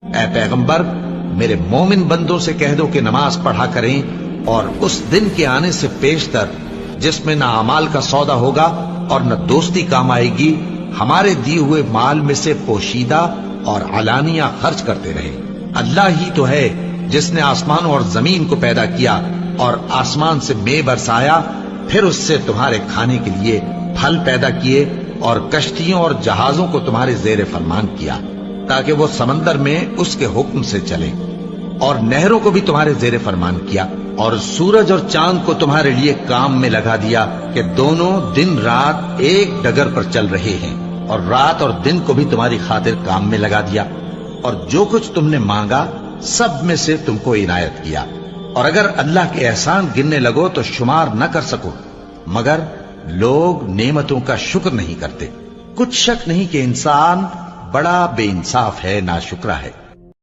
اے پیغمبر، میرے مومن بندوں سے کہہ دو کہ نماز پڑھا کریں، اور اس دن کے آنے سے پیشتر جس میں نہ اعمال کا سودا ہوگا اور نہ دوستی کام آئے گی، ہمارے دیے ہوئے مال میں سے پوشیدہ اور علانیہ خرچ کرتے رہے۔ اللہ ہی تو ہے جس نے آسمانوں اور زمین کو پیدا کیا اور آسمان سے مے برسایا، پھر اس سے تمہارے کھانے کے لیے پھل پیدا کیے اور کشتیوں اور جہازوں کو تمہارے زیر فرمان کیا تاکہ وہ سمندر میں اس کے حکم سے چلے، اور نہروں کو بھی تمہارے زیر فرمان کیا، اور سورج اور چاند کو تمہارے لیے کام میں لگا دیا کہ دونوں دن رات ایک ڈگر پر چل رہے ہیں، اور رات اور دن کو بھی تمہاری خاطر کام میں لگا دیا، اور جو کچھ تم نے مانگا سب میں سے تم کو عنایت کیا، اور اگر اللہ کے احسان گننے لگو تو شمار نہ کر سکو، مگر لوگ نعمتوں کا شکر نہیں کرتے۔ کچھ شک نہیں کہ انسان بڑا بے انصاف ہے، ناشکرا ہے۔